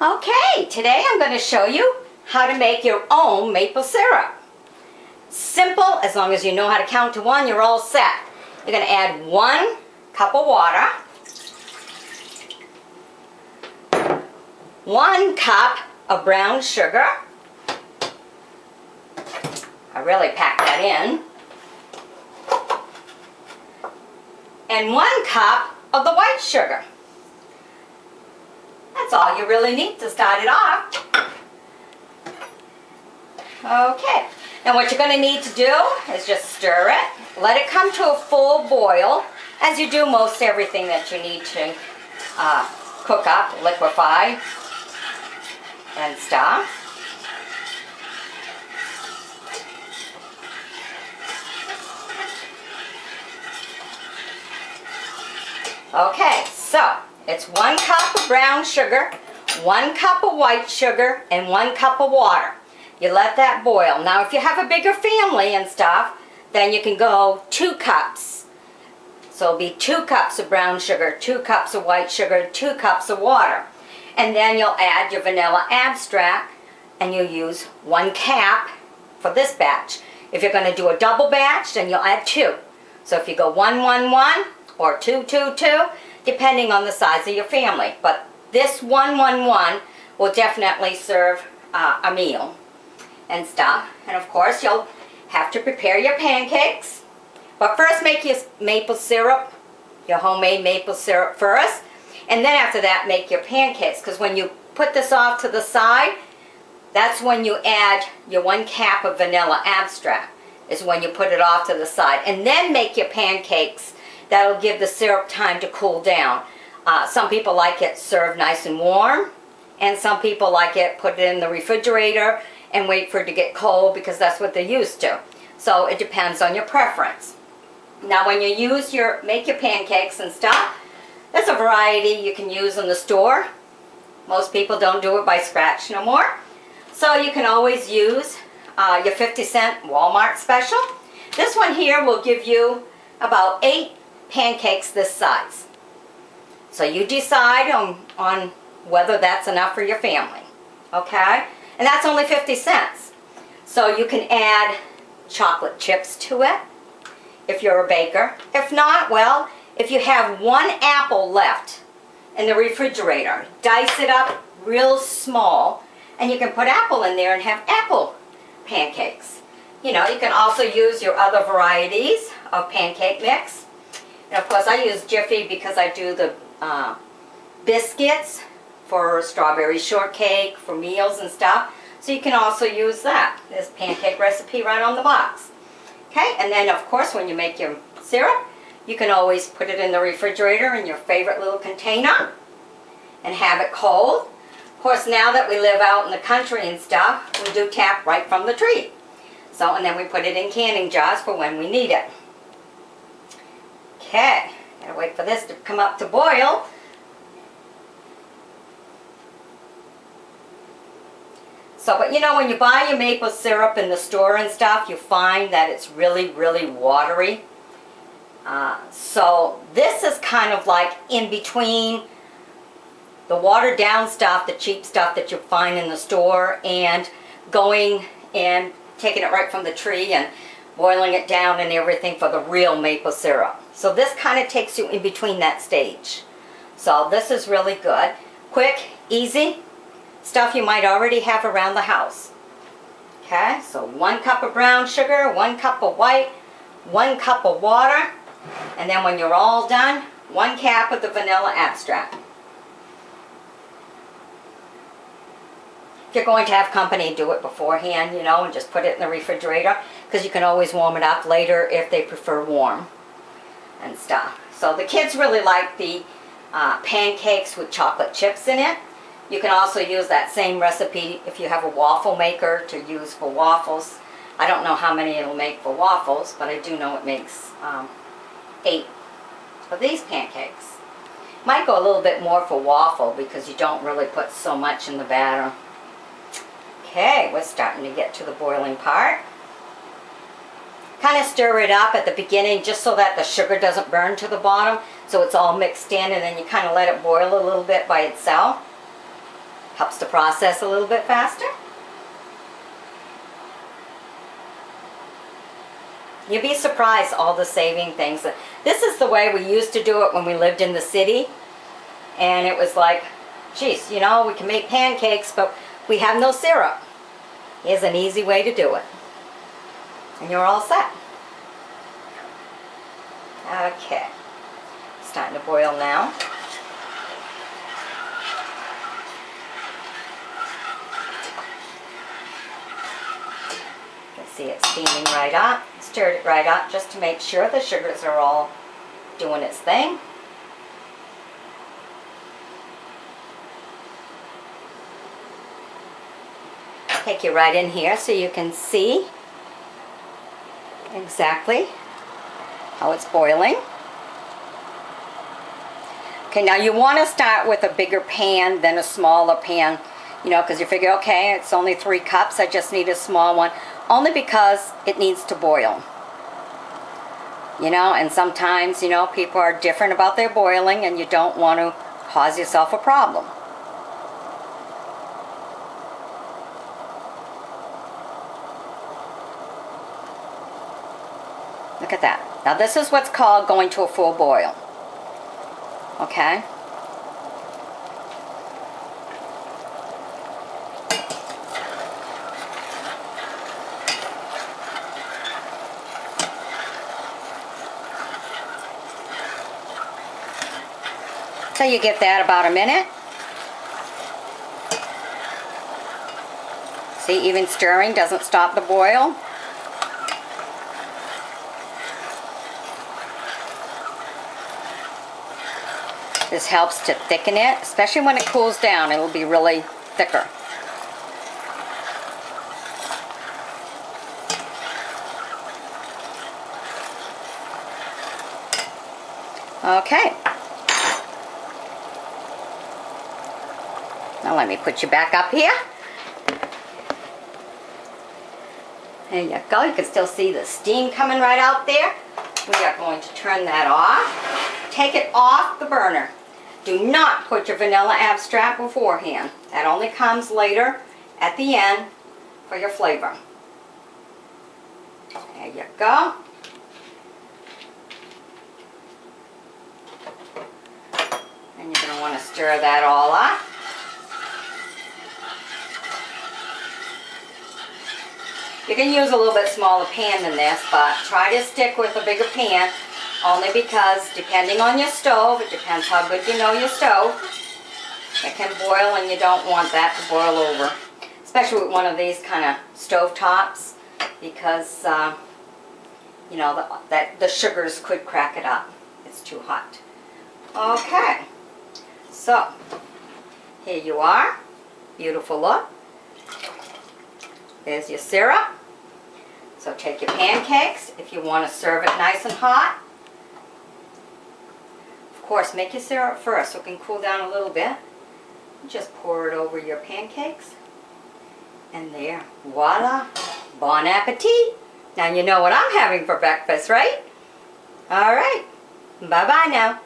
Okay, today I'm going to show you how to make your own maple syrup. Simple, as long as you know how to count to one, you're all set. You're going to add 1 cup of water, 1 cup of brown sugar. I really packed that in. And 1 cup of the white sugar. That's all you really need to start it off. Okay, now what you're going to need to do is just stir it. Let it come to a full boil, as you do most everything that you need to cook up, liquefy, and stuff. Okay, so it's 1 cup of brown sugar, 1 cup of white sugar, and 1 cup of water. You let that boil. Now if you have a bigger family and stuff, then you can go 2 cups. So it'll be 2 cups of brown sugar, 2 cups of white sugar, 2 cups of water. And then you'll add your vanilla extract, and you'll use 1 cap for this batch. If you're going to do a double batch, then you'll add 2. So if you go 1, 1, 1, or 2, 2, 2, depending on the size of your family. But this 1, 1, 1 will definitely serve a meal and stuff. And of course you'll have to prepare your pancakes. But first make your maple syrup, your homemade maple syrup first. And then after that make your pancakes. Because when you put this off to the side, that's when you add your 1 cap of vanilla extract. Is when you put it off to the side. And then make your pancakes. That'll give the syrup time to cool down. Some people like it served nice and warm, and some people like it put it in the refrigerator and wait for it to get cold because that's what they're used to. So it depends on your preference. Now when you make your pancakes and stuff, there's a variety you can use in the store. Most people don't do it by scratch no more. So you can always use your 50-cent Walmart special. This one here will give you about 8 pancakes this size. So you decide on whether that's enough for your family. Okay? And that's only 50 cents. So you can add chocolate chips to it if you're a baker. If not, well, if you have 1 apple left in the refrigerator, dice it up real small, and you can put apple in there and have apple pancakes. You know, you can also use your other varieties of pancake mix. And of course I use Jiffy because I do the biscuits for strawberry shortcake, for meals and stuff. So you can also use that. This pancake recipe right on the box. Okay, and then of course when you make your syrup, you can always put it in the refrigerator in your favorite little container and have it cold. Of course now that we live out in the country and stuff, we do tap right from the tree. So, and then we put it in canning jars for when we need it. Okay, gotta wait for this to come up to boil. So, but you know, when you buy your maple syrup in the store and stuff, you find that it's really, really watery. So this is kind of like in between the watered down stuff, the cheap stuff that you find in the store, and going and taking it right from the tree and boiling it down and everything for the real maple syrup. So this kind of takes you in between that stage. So this is really good. Quick, easy stuff you might already have around the house. Okay, so 1 cup of brown sugar, 1 cup of white, 1 cup of water, and then when you're all done, 1 cap of the vanilla extract. If you're going to have company, do it beforehand, you know, and just put it in the refrigerator, because you can always warm it up later if they prefer warm and stuff. So the kids really like the pancakes with chocolate chips in it. You can also use that same recipe if you have a waffle maker to use for waffles. I don't know how many it'll make for waffles, but I do know it makes 8 of these pancakes. Might go a little bit more for waffle because you don't really put so much in the batter. Okay, we're starting to get to the boiling part. Kind of stir it up at the beginning just so that the sugar doesn't burn to the bottom, so it's all mixed in, and then you kind of let it boil a little bit by itself. Helps the process a little bit faster. You'd be surprised all the saving things. This is the way we used to do it when we lived in the city. And it was like, geez, you know, we can make pancakes, but we have no syrup. Here's an easy way to do it. And you're all set. Okay. It's starting to boil now. You can see it's steaming right up. Stirred it right up just to make sure the sugars are all doing its thing. Take you right in here so you can see exactly how it's boiling. Okay, now you want to start with a bigger pan than a smaller pan, you know, because you figure, okay, it's only 3 cups, I just need a small one. Only because it needs to boil. You know, and sometimes, you know, people are different about their boiling and you don't want to cause yourself a problem. Look at that. Now this is what's called going to a full boil. Okay? So you give that about a minute. See, even stirring doesn't stop the boil. This helps to thicken it, especially when it cools down. It'll be really thicker. Okay. Now let me put you back up here. There you go. You can still see the steam coming right out there. We are going to turn that off. Take it off the burner. Do not put your vanilla abstract beforehand. That only comes later at the end for your flavor. There you go. And you're going to want to stir that all up. You can use a little bit smaller pan than this, but try to stick with a bigger pan, only because depending on your stove, it depends how good you know your stove, it can boil and you don't want that to boil over. Especially with one of these kind of stove tops, because you know, the sugars could crack it up. It's too hot. Okay, so here you are. Beautiful look. There's your syrup. So take your pancakes if you want to serve it nice and hot. Of course, make your syrup first so it can cool down a little bit. Just pour it over your pancakes. And there, voila, bon appetit. Now you know what I'm having for breakfast, right? All right, bye-bye now.